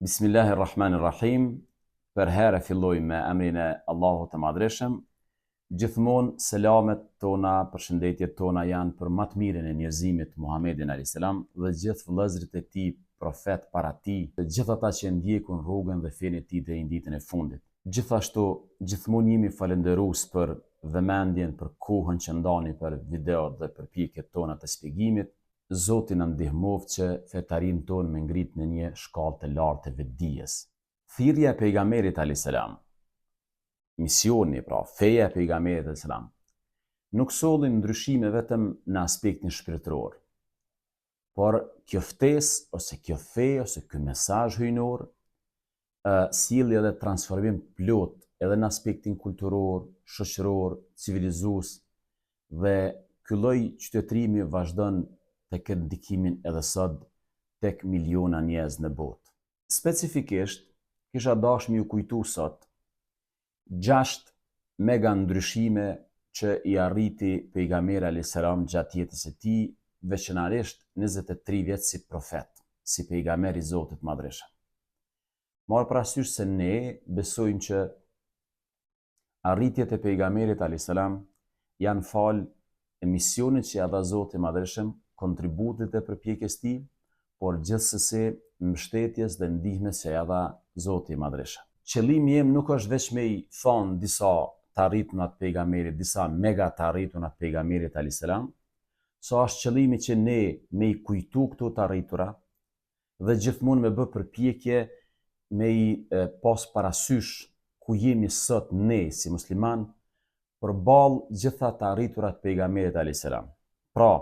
Bismillahirrahmanirrahim. Për herë filloj me emrin e Allahut të Madhreshëm. Gjithmonë selamet tona, përshëndetjet tona janë për më të mirën e njerëzimit Muhamedit alayhis salam dhe gjithë vëllezërit e tij, profet para tij, dhe gjithë ata që ndjekun rrugën dhe fenë e tij deri në ditën e fundit. Gjithashtu, gjithmonë jemi falënderues për vëmendjen, për kohën që ndani për videot dhe përpjekjet tona të shpjegimit. Zoti na ndihmoft që fetarin tonë me ngrit në një shkallë të lartë të vetdijes. Thirrja e pejgamberit alayhis salam, misioni, feja e pejgamberit alayhis salam, nuk sollin ndryshime vetëm në aspektin shpirtëror, por kjo ftesë ose kjo fe ose ky mesazh hyjnor sjellë edhe transformim plot edhe në aspektin kulturor, shoqëror, civilizues, dhe ky lloj qytetërimi vazhdon të ketë ndikimin edhe sot tek miliona njerëz në botë. Specifikisht, kisha dashur m'ju kujtu sot 6 mega ndryshime që i arriti pejgamberi alayhis salam gjatë jetës së tij, veçanërisht 23 vjet si profet, si pejgamber i Zotit të Madhreshëm. Marr parasysh se ne besojmë që arritjet e pejgamberit alayhis salam janë fal e misionit që ja dha Zoti i Madhreshëm, kontributit e përpjekjes tij, por gjithsesi mbështetjes dhe ndihmës që ja dha Zoti i Madhreshëm. Qëllimi im nuk është vetëm me i thonë disa të arrituna të pejgamberit, disa mega të arrituna të pejgamberit alayhis salam, sa është qëllimi që ne me i kujtu këto të arritura dhe gjithmonë me bë përpjekje me i pas parasysh ku jemi sot ne si musliman përballë gjitha të arritura të pejgamberit alayhis salam. Pra,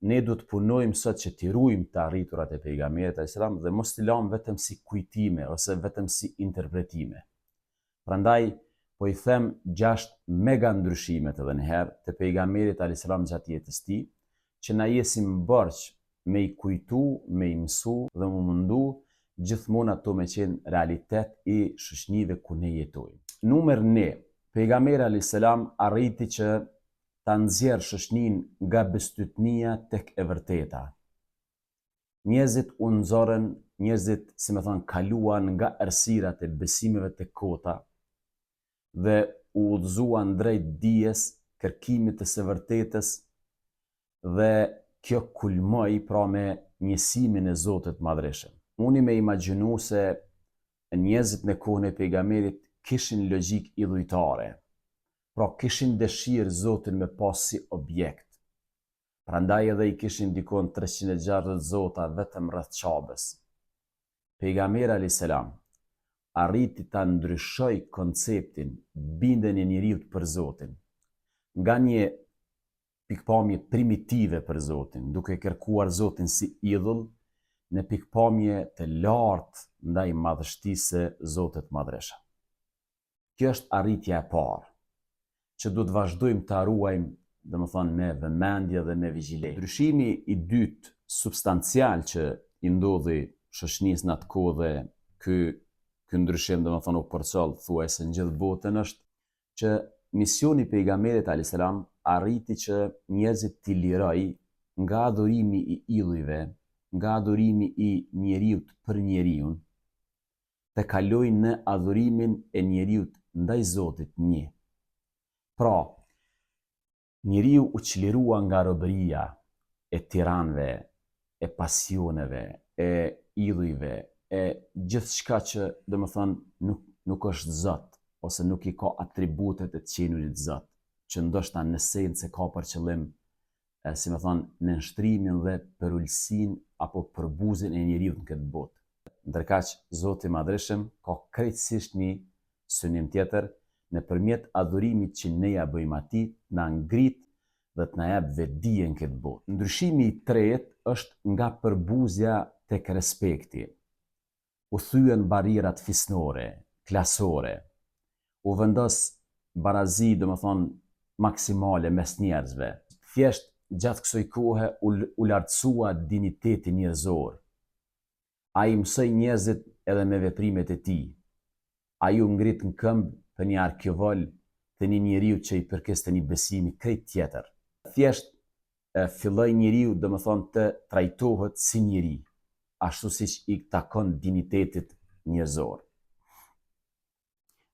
ne du të punojmë sot që t'i ruajmë të arriturat e pejgamberit alayhis salam dhe mos t'i lëmë vetëm si kujtime ose vetëm si interpretime. Prandaj po i them 6 mega ndryshimet edhe në herë të pejgamberit alayhis salam gjatë jetës tij, që na jesim bërq me i kujtu, me i mësu dhe më mundu gjithmonë ato me qenë realitet i shoqënive ku ne jetojmë. Numër 1, pejgamberi alayhis salam arriti që ta nxjerrë shoqëninë nga bestytnia tek e vërteta. Njerëzit u nxorën, njerëzit, kaluan nga errësirat e besimeve të kota dhe u udhëzuan drejt dijes, kërkimit të së vërtetës, dhe kjo kulmoi me njësimin e Zotit të Madhreshëm. Unë me imagjinu se njerëzit në kohën e pejgamberit kishin logjik idhujtare. Pra kishin dëshirë Zotin me pas si objekt. Prandaj edhe i kishin dikon 360 zota vetëm rreth Qabës. Pejgamberi alayhis salam arriti ta ndryshoj konceptin, bindjen e njeriut për Zotin, nga një pikpamje primitive për Zotin, duke kërkuar Zotin si idhull, në pikpamje të lartë ndaj madhështisë së Zotit të Madhreshëm. Kjo është arritja e parë, që du të vazhdojmë të ruajmë, domethënë me vëmendje dhe me vigjilencë. Ndryshimi i dytë substancial që i ndodhi shoqënisë në atë kohë dhe ky ndryshim domethënë u përcoll thuajse në gjithë botën, është që misioni i pejgamberit alayhis salam arriti që njerëzit t'i liroj nga adhurimi i idhujve, nga adhurimi i njeriut për njeriun, të kalojnë në adhurimin e njeriut ndaj Zotit një. Pra, njeriu u çlirua nga robëria e tiranëve, e pasioneve, e idhujve, e gjithçka që domethënë nuk është Zot, ose nuk i ka atributet e të qenurit Zot, që ndoshta në esencë ka për qëllim në nshtrimin dhe përullësinë apo përbuzjen e njeriut në këtë botë. Ndërkaq Zoti i Madhreshëm ka krejtësisht një synim tjetër, nëpërmjet adhurimit që ne ja bëjmë atij, na ngrit dhe të na jap vetdije në këtë botë. Ndryshimi i tretë është nga përbuzja tek respekti. U thyen barrierat fisnore, klasore, u vendos barazi maksimale mes njerëzve. Thjesht gjatë kësaj kohe u lartësua diniteti njerëzor. Ai mësoi njerëzit edhe me veprimet e tij. Ai u ngrit në këmbë për një arkeoval të një njeriu që i përkiste një besimi krejt tjetër. Thjesht filloi njeriu të trajtohet si njeri, ashtu siç i takon dinitetit njerëzor.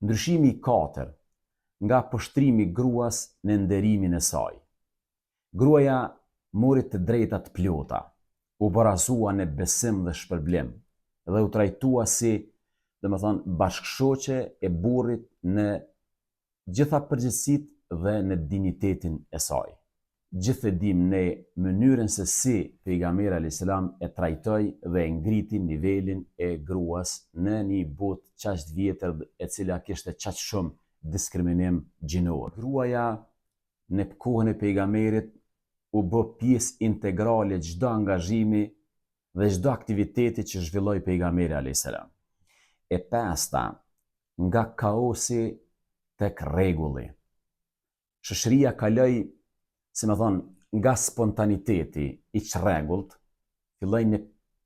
Ndryshimi i 4 nga pështrimi gruas në nderimin e saj. Gruaja mori të drejta të plota, u barazua në besim dhe shpërblim dhe u trajtua si, bashkëshoqe e burrit në gjitha përgjegjësitë dhe në dinjitetin e saj. Gjithë e dim ne mënyrën se si pejgamberi alayhis salam e trajtoi dhe e ngriti nivelin e gruas në një botë qaq të vjetër e cila kishte qaq shumë diskriminim gjinor. Gruaja në kohën e pejgamberit u bë pjesë integrale çdo angazhimi dhe çdo aktiviteti që zhvilloi pejgamberi alayhis salam. E pasta, nga kaosi tek rregulli. Shoqëria kaloi, nga spontaniteti i çrregullt, filloi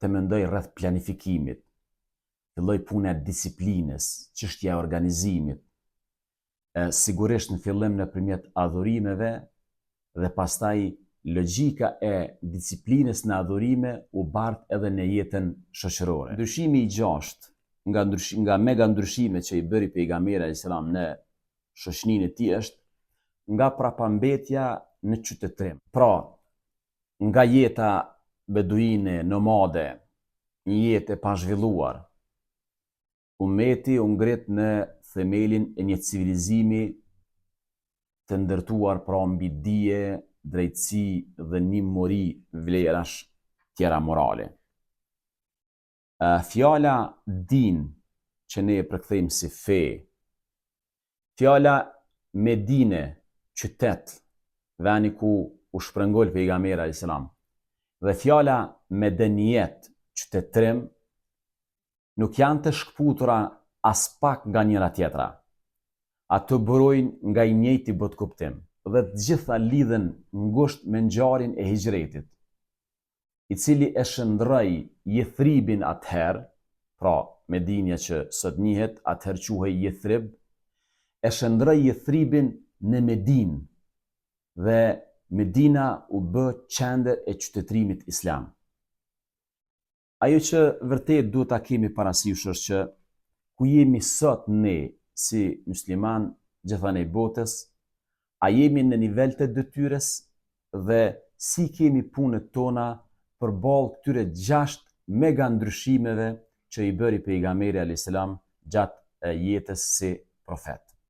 të mendoj rreth planifikimit, filloi puna e disiplinës, çështja e organizimit, sigurisht në fillim nëpërmjet adhurimeve dhe pastaj logjika e disiplinës në adhurime u bart edhe në jetën shoqërore. Ndryshimi i 6 nga mega ndryshimet që i bëri pejgamberi alayhis salam në shoqërinë e tij është nga prapambetja në qytetërim. Pra, nga jeta beduine, nomade, një jetë e pazhvilluar, ummeti u ngrit në themelin e një civilizimi të ndërtuar pra mbi dije, drejtësi dhe nimëri vlerash tjera morale. Fjala din që ne e përkthejmë si fe, fjala Medine, qytet, veni ku u shprëngol pejgamberi alayhis salam, dhe fjala medenijet, qytetërim, nuk janë të shkputura as pak nga njëra tjetra. Ato burojnë nga i njëjti botkuptim dhe të gjitha lidhen ngushtë me ngjarjen e hijretit, i cili e shndroi Jethribin atëherë, pra Medinja që sot njihet atëherë quhej Jethrib, e shndroi Jethribin në Medinë dhe Medina u bë qendër e qytetërimit islam. Ajo që vërtet duhet ta kemi parasysh është që ku jemi sot ne si musliman gjithanej botës, a jemi në nivel të detyrës dhe si kemi punët tona përballë këtyre 6 mega ndryshimeve që i bëri pejgamberi alayhis salam gjatë jetës si profet.